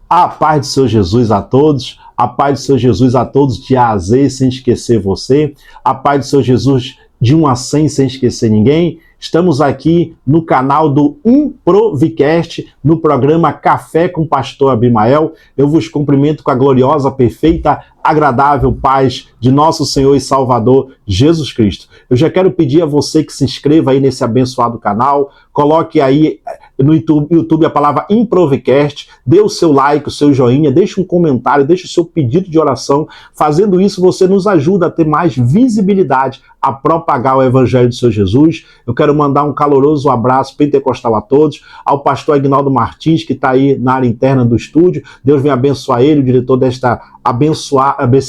A paz do Senhor Jesus a todos, a paz do Senhor Jesus a todos de A a Z, sem esquecer você, a paz do Senhor Jesus de 1 a 100, sem esquecer ninguém. Estamos aqui no canal do Improvicast, no programa Café com o Pastor Abimael. Eu vos cumprimento com a gloriosa, perfeita, agradável paz de nosso Senhor e Salvador Jesus Cristo. Eu já quero pedir a você que se inscreva aí nesse abençoado canal, coloque aí no YouTube a palavra Improvicast, dê o seu like, o seu joinha, deixe um comentário, deixe o seu pedido de oração. Fazendo isso, você nos ajuda a ter mais visibilidade, a propagar o Evangelho do Senhor Jesus. Eu quero mandar um caloroso abraço pentecostal a todos, ao pastor Aguinaldo Martins, que está aí na área interna do estúdio. Deus venha abençoar ele, o diretor desse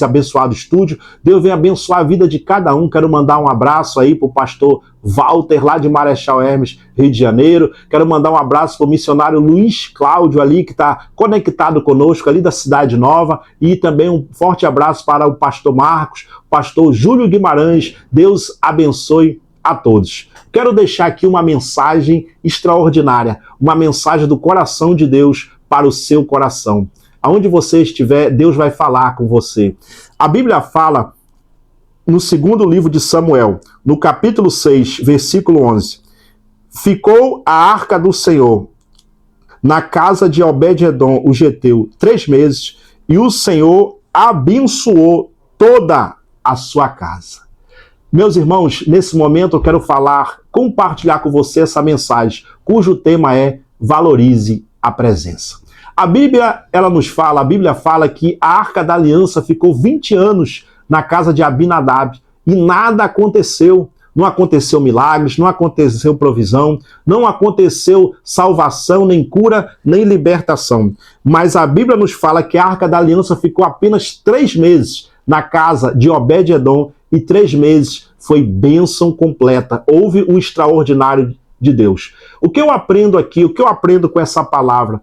abençoado estúdio. Deus venha abençoar a vida de cada um. Quero mandar um abraço aí para o pastor Walter, lá de Marechal Hermes, Rio de Janeiro. Quero mandar um abraço para o missionário Luiz Cláudio ali, que está conectado conosco ali da Cidade Nova. E também um forte abraço para o pastor Marcos, pastor Júlio Guimarães. Deus abençoe a todos. Quero deixar aqui uma mensagem extraordinária, uma mensagem do coração de Deus para o seu coração. Aonde você estiver, Deus vai falar com você. A Bíblia fala no segundo livro de Samuel, no capítulo 6, versículo 11. Ficou a arca do Senhor na casa de Obed-edom, o geteu, 3 meses, e o Senhor abençoou toda a sua casa. Meus irmãos, nesse momento eu quero compartilhar com você essa mensagem, cujo tema é valorize a presença. A Bíblia fala que a Arca da Aliança ficou 20 anos na casa de Abinadab e nada aconteceu. Não aconteceu milagres, não aconteceu provisão, não aconteceu salvação, nem cura, nem libertação. Mas a Bíblia nos fala que a Arca da Aliança ficou apenas 3 meses na casa de Obed-edom e 3 meses foi bênção completa. Houve um extraordinário de Deus. O que eu aprendo aqui, o que eu aprendo com essa palavra?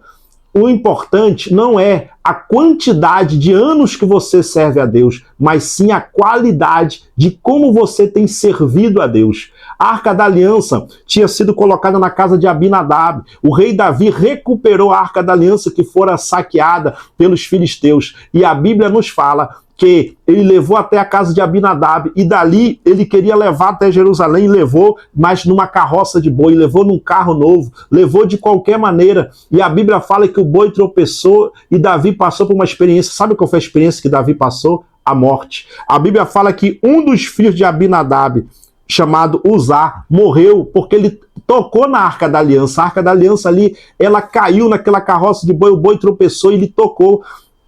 O importante não é a quantidade de anos que você serve a Deus, mas sim a qualidade de como você tem servido a Deus. A Arca da Aliança tinha sido colocada na casa de Abinadab. O rei Davi recuperou a Arca da Aliança que fora saqueada pelos filisteus. E a Bíblia nos fala que ele levou até a casa de Abinadab e dali ele queria levar até Jerusalém, levou, mas numa carroça de boi, levou num carro novo, levou de qualquer maneira. E a Bíblia fala que o boi tropeçou e Davi passou por uma experiência. Sabe qual foi a experiência que Davi passou? A morte. A Bíblia fala que um dos filhos de Abinadab, chamado Uzá, morreu porque ele tocou na Arca da Aliança. A Arca da Aliança ali, ela caiu naquela carroça de boi, o boi tropeçou e ele tocou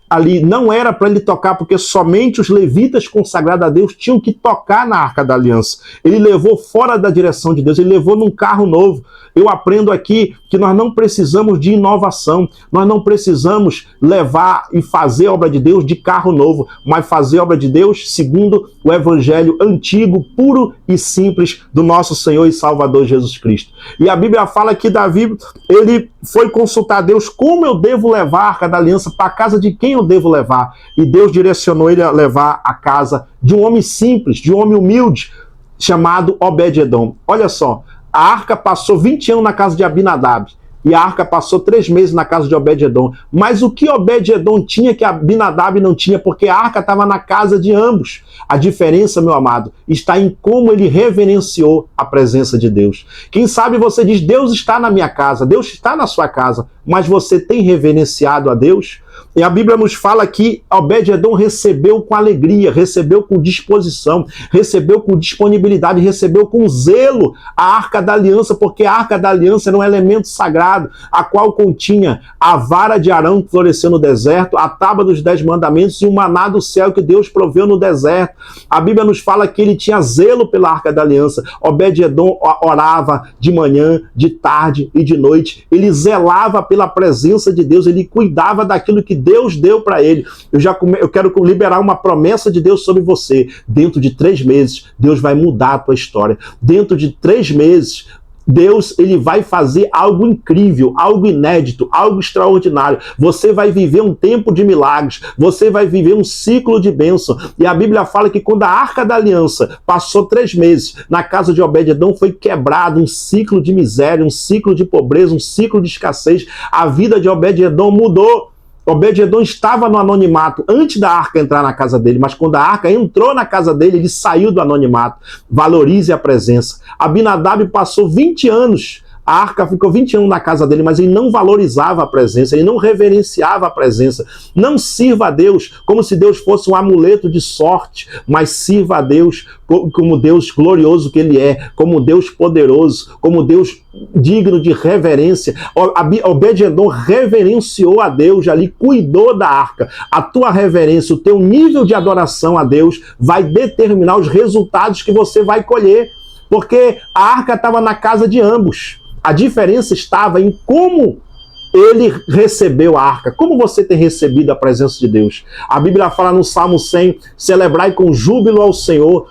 ali. Não era para ele tocar, porque somente os levitas consagrados a Deus tinham que tocar na Arca da Aliança. Ele levou fora da direção de Deus, ele levou num carro novo. Eu aprendo aqui que nós não precisamos de inovação, nós não precisamos levar e fazer a obra de Deus de carro novo, mas fazer a obra de Deus segundo o evangelho antigo, puro e simples do nosso Senhor e Salvador Jesus Cristo. E a Bíblia fala que Davi, ele foi consultar Deus: como eu devo levar a Arca da Aliança? Para a casa de quem eu devo levar? E Deus direcionou ele a levar a casa de um homem simples, de um homem humilde, chamado Obed-edom. Olha só, a arca passou 20 anos na casa de Abinadab e a arca passou 3 meses na casa de Obed-edom. Mas o que Obed-edom tinha que Abinadab não tinha? Porque a arca estava na casa de ambos. A diferença, meu amado, está em como ele reverenciou a presença de Deus. Quem sabe você diz: Deus está na minha casa, Deus está na sua casa, mas você tem reverenciado a Deus? E a Bíblia nos fala que Obed-edom recebeu com alegria, recebeu com disposição, recebeu com disponibilidade, recebeu com zelo a Arca da Aliança, porque a Arca da Aliança era um elemento sagrado, a qual continha a vara de Arão que floresceu no deserto, a tábua dos 10 mandamentos e o maná do céu que Deus proveu no deserto. A Bíblia nos fala que ele tinha zelo pela Arca da Aliança. Obed-edom orava de manhã, de tarde e de noite. Ele zelava pela presença de Deus, ele cuidava daquilo que Deus deu para ele. Eu quero liberar uma promessa de Deus sobre você. Dentro de 3 meses, Deus vai mudar a tua história. Dentro de 3 meses, Deus, ele vai fazer algo incrível, algo inédito, algo extraordinário. Você vai viver um tempo de milagres, você vai viver um ciclo de bênção. E a Bíblia fala que quando a Arca da Aliança passou 3 meses na casa de Obed-edom, foi quebrado um ciclo de miséria, um ciclo de pobreza, um ciclo de escassez. A vida de Obed-edom mudou. Obed-edom estava no anonimato antes da arca entrar na casa dele, mas quando a arca entrou na casa dele, ele saiu do anonimato. Valorize a presença. Abinadab passou 20 anos, a arca ficou 20 anos na casa dele, mas ele não valorizava a presença, ele não reverenciava a presença. Não sirva a Deus como se Deus fosse um amuleto de sorte, mas sirva a Deus como Deus glorioso que ele é, como Deus poderoso, como Deus digno de reverência. Obed-edom reverenciou a Deus ali, cuidou da arca. A tua reverência, o teu nível de adoração a Deus vai determinar os resultados que você vai colher, porque a arca estava na casa de ambos. A diferença estava em como ele recebeu a arca. Como você tem recebido a presença de Deus? A Bíblia fala no Salmo 100, celebrai com júbilo ao Senhor.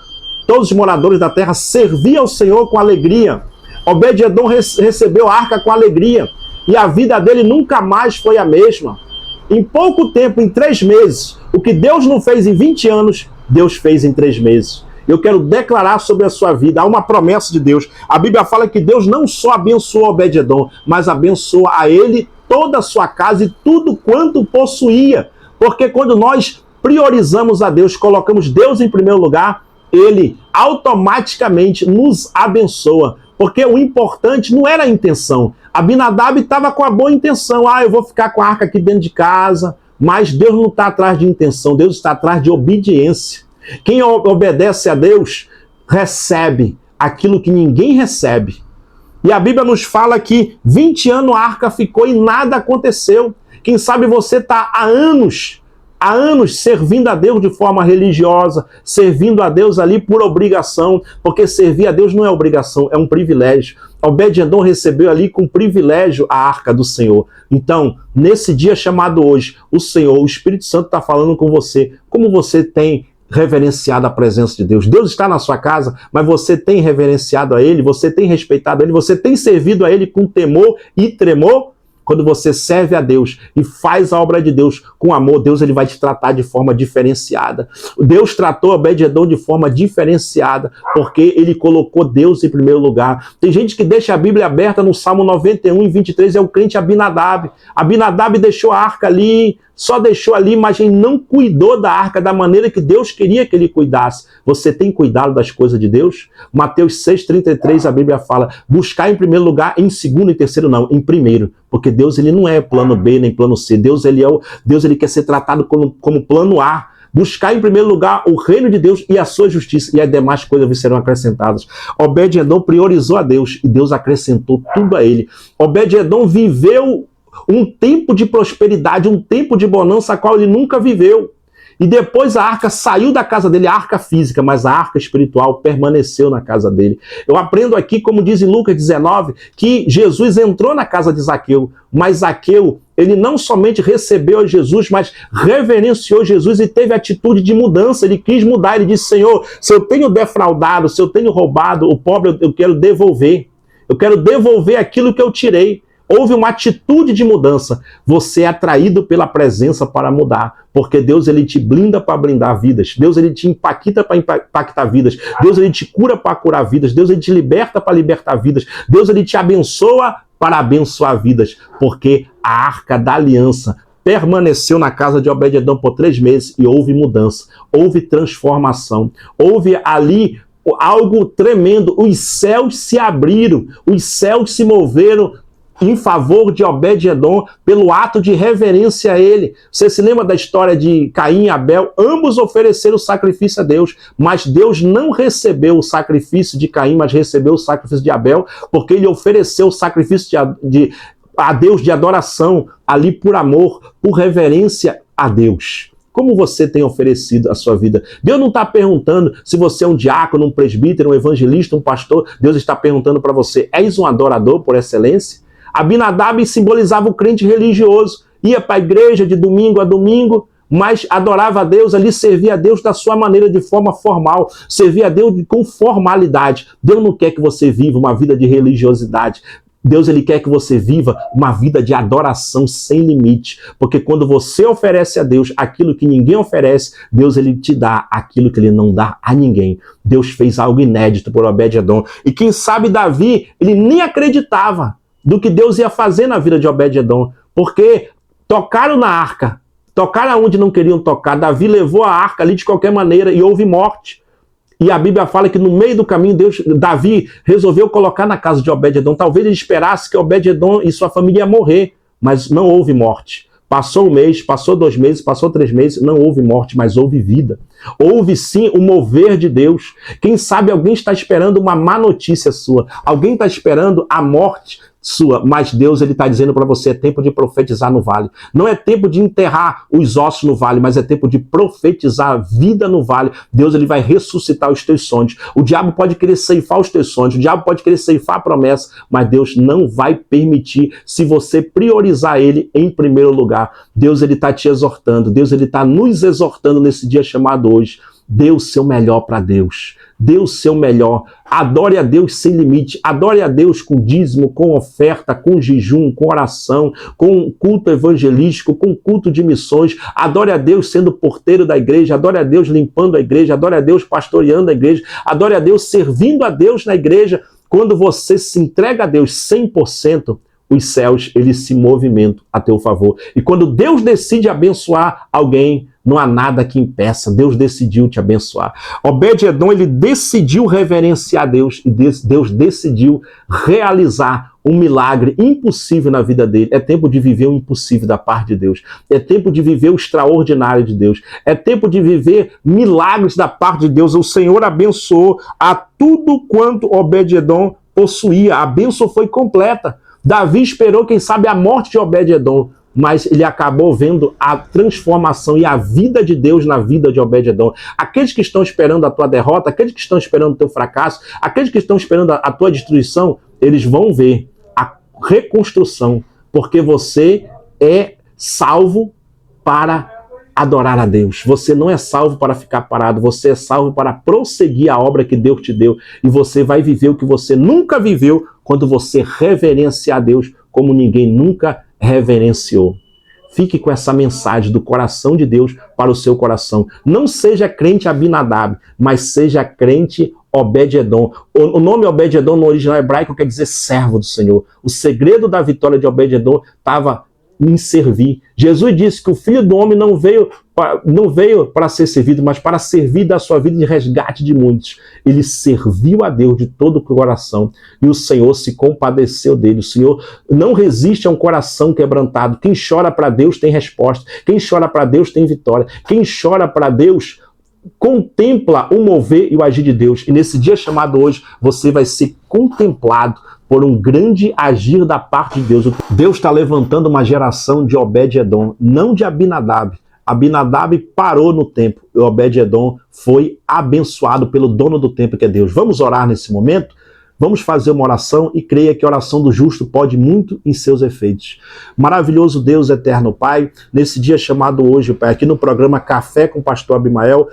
Todos os moradores da terra serviam ao Senhor com alegria. Obed-edom recebeu a arca com alegria. E a vida dele nunca mais foi a mesma. Em pouco tempo, em 3 meses, o que Deus não fez em 20 anos, Deus fez em 3 meses. Eu quero declarar sobre a sua vida, há uma promessa de Deus. A Bíblia fala que Deus não só abençoou Obed-edom, mas abençoou a ele, toda a sua casa e tudo quanto possuía. Porque quando nós priorizamos a Deus, colocamos Deus em primeiro lugar, ele automaticamente nos abençoa. Porque o importante não era a intenção. Abinadab estava com a boa intenção. Eu vou ficar com a arca aqui dentro de casa. Mas Deus não está atrás de intenção, Deus está atrás de obediência. Quem obedece a Deus recebe aquilo que ninguém recebe. E a Bíblia nos fala que 20 anos a arca ficou e nada aconteceu. Quem sabe você está há anos servindo a Deus de forma religiosa, servindo a Deus ali por obrigação, porque servir a Deus não é obrigação, é um privilégio. Obed-edom recebeu ali com privilégio a arca do Senhor. Então, nesse dia chamado hoje, o Senhor, o Espírito Santo está falando com você, como você tem reverenciado a presença de Deus. Deus está na sua casa, mas você tem reverenciado a Ele, você tem respeitado a Ele, você tem servido a Ele com temor e tremor. Quando você serve a Deus e faz a obra de Deus com amor, Deus ele vai te tratar de forma diferenciada. Deus tratou Obed-edom de forma diferenciada, porque ele colocou Deus em primeiro lugar. Tem gente que deixa a Bíblia aberta no Salmo 91 e 23, é o crente Abinadab. Abinadab deixou a arca ali, só deixou ali, mas ele não cuidou da arca da maneira que Deus queria que ele cuidasse. Você tem cuidado das coisas de Deus? Mateus 6,33, a Bíblia fala, buscar em primeiro lugar, em segundo e terceiro não, em primeiro. Porque Deus ele não é plano B nem plano C. Deus ele quer ser tratado como plano A. Buscar em primeiro lugar o reino de Deus e a sua justiça, e as demais coisas serão acrescentadas. Obed-edom priorizou a Deus e Deus acrescentou tudo a ele. Obed-edom viveu um tempo de prosperidade, um tempo de bonança a qual ele nunca viveu. E depois a arca saiu da casa dele, a arca física, mas a arca espiritual permaneceu na casa dele. Eu aprendo aqui, como diz em Lucas 19, que Jesus entrou na casa de Zaqueu, mas Zaqueu, ele não somente recebeu Jesus, mas reverenciou Jesus e teve atitude de mudança. Ele quis mudar, ele disse, Senhor, se eu tenho defraudado, se eu tenho roubado o pobre, eu quero devolver. Eu quero devolver aquilo que eu tirei. Houve uma atitude de mudança. Você é atraído pela presença para mudar, porque Deus ele te blinda para blindar vidas. Deus ele te impacta para impactar vidas. Deus ele te cura para curar vidas. Deus ele te liberta para libertar vidas. Deus ele te abençoa para abençoar vidas, porque a arca da aliança permaneceu na casa de Obed-edom por 3 meses e houve mudança, houve transformação, houve ali algo tremendo. Os céus se abriram, os céus se moveram em favor de Obed-edom pelo ato de reverência a ele. Você se lembra da história de Caim e Abel? Ambos ofereceram sacrifício a Deus, mas Deus não recebeu o sacrifício de Caim, mas recebeu o sacrifício de Abel, porque ele ofereceu o sacrifício a Deus de adoração, ali por amor, por reverência a Deus. Como você tem oferecido a sua vida? Deus não está perguntando se você é um diácono, um presbítero, um evangelista, um pastor. Deus está perguntando para você, és um adorador por excelência? Abinadab simbolizava o crente religioso, ia para a igreja de domingo a domingo, mas adorava a Deus ali, servia a Deus da sua maneira, de forma formal, servia a Deus com formalidade. Deus não quer que você viva uma vida de religiosidade. Deus ele quer que você viva uma vida de adoração sem limite, porque quando você oferece a Deus aquilo que ninguém oferece, Deus ele te dá aquilo que ele não dá a ninguém. Deus fez algo inédito por Obed-edom. E quem sabe Davi, ele nem acreditava do que Deus ia fazer na vida de Obed-edom, porque tocaram na arca, tocaram aonde não queriam tocar. Davi levou a arca ali de qualquer maneira e houve morte. E a Bíblia fala que no meio do caminho, Davi resolveu colocar na casa de Obed-edom. Talvez ele esperasse que Obed-edom e sua família iam morrer, mas não houve morte. Passou um mês, passou 2 meses, passou 3 meses, não houve morte, mas houve vida. Houve sim o mover de Deus. Quem sabe alguém está esperando uma má notícia sua. Alguém está esperando a morte sua, mas Deus ele está dizendo para você, é tempo de profetizar no vale. Não é tempo de enterrar os ossos no vale, mas é tempo de profetizar a vida no vale. Deus ele vai ressuscitar os teus sonhos. O diabo pode querer ceifar os teus sonhos, o diabo pode querer ceifar a promessa, mas Deus não vai permitir se você priorizar ele em primeiro lugar. Deus ele está te exortando, Deus ele está nos exortando nesse dia chamado hoje. Dê o seu melhor para Deus. Dê o seu melhor. Adore a Deus sem limite. Adore a Deus com dízimo, com oferta, com jejum, com oração, com culto evangelístico, com culto de missões. Adore a Deus sendo porteiro da igreja. Adore a Deus limpando a igreja. Adore a Deus pastoreando a igreja. Adore a Deus servindo a Deus na igreja. Quando você se entrega a Deus 100%, os céus eles se movimentam a teu favor. E quando Deus decide abençoar alguém, não há nada que impeça. Deus decidiu te abençoar. Obed-edom, ele decidiu reverenciar Deus e Deus decidiu realizar um milagre impossível na vida dele. É tempo de viver o impossível da parte de Deus. É tempo de viver o extraordinário de Deus. É tempo de viver milagres da parte de Deus. O Senhor abençoou a tudo quanto Obed-edom possuía. A bênção foi completa. Davi esperou, quem sabe, a morte de Obed-edom, mas ele acabou vendo a transformação e a vida de Deus na vida de Obed-edom. Aqueles que estão esperando a tua derrota, aqueles que estão esperando o teu fracasso, aqueles que estão esperando a tua destruição, eles vão ver a reconstrução, porque você é salvo para adorar a Deus. Você não é salvo para ficar parado, você é salvo para prosseguir a obra que Deus te deu, e você vai viver o que você nunca viveu quando você reverenciar a Deus como ninguém nunca reverenciou. Fique com essa mensagem do coração de Deus para o seu coração. Não seja crente Abinadab, mas seja crente Obed-edom. O nome Obed-edom no original hebraico quer dizer servo do Senhor. O segredo da vitória de Obed-edom estava em servir. Jesus disse que o Filho do Homem não veio para ser servido, mas para servir da sua vida de resgate de muitos. Ele serviu a Deus de todo o coração e o Senhor se compadeceu dele. O Senhor não resiste a um coração quebrantado. Quem chora para Deus tem resposta. Quem chora para Deus tem vitória. Quem chora para Deus contempla o mover e o agir de Deus. E nesse dia chamado hoje, você vai ser contemplado por um grande agir da parte de Deus. Deus está levantando uma geração de Obed-edom, não de Abinadab. Abinadab parou no templo e Obed-edom foi abençoado pelo dono do templo, que é Deus. Vamos orar nesse momento? Vamos fazer uma oração e creia que a oração do justo pode muito em seus efeitos. Maravilhoso Deus, eterno Pai, nesse dia chamado hoje, Pai, aqui no programa Café com o Pastor Abimael,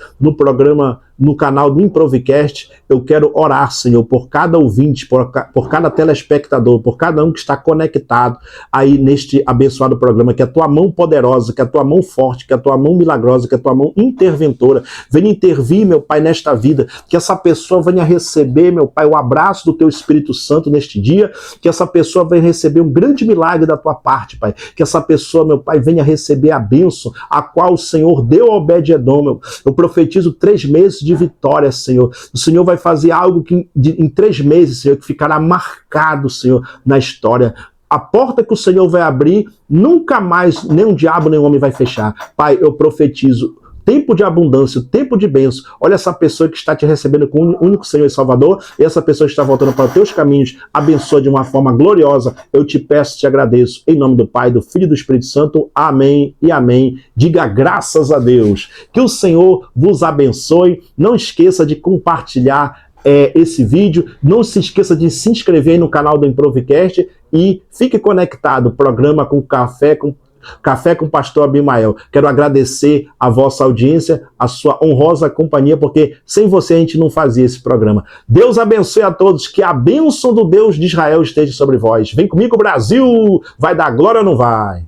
no canal do Improvicast, eu quero orar, Senhor, por cada ouvinte, por cada telespectador, por cada um que está conectado aí neste abençoado programa, que a tua mão poderosa, que a tua mão forte, que a tua mão milagrosa, que a tua mão interventora venha intervir, meu Pai, nesta vida, que essa pessoa venha receber, meu Pai, o abraço do teu Espírito Santo neste dia, que essa pessoa venha receber um grande milagre da tua parte, Pai, que essa pessoa, meu Pai, venha receber a bênção a qual o Senhor deu a Obed-edom. Eu profetizo 3 meses de vitória, Senhor. O Senhor vai fazer algo que em 3 meses, Senhor, que ficará marcado, Senhor, na história. A porta que o Senhor vai abrir, nunca mais nem o diabo nem o homem vai fechar. Pai, eu profetizo tempo de abundância, tempo de bênção. Olha essa pessoa que está te recebendo com o único Senhor e Salvador, e essa pessoa que está voltando para os teus caminhos, abençoa de uma forma gloriosa. Eu te peço, te agradeço, em nome do Pai, do Filho e do Espírito Santo. Amém e amém. Diga graças a Deus. Que o Senhor vos abençoe. Não esqueça de compartilhar esse vídeo. Não se esqueça de se inscrever no canal do Improvicast e fique conectado. Programa com Café com o Pastor Abimael. Quero agradecer a vossa audiência, a sua honrosa companhia, porque sem você a gente não fazia esse programa. Deus abençoe a todos, que a bênção do Deus de Israel esteja sobre vós. Vem comigo, Brasil! Vai dar glória ou não vai?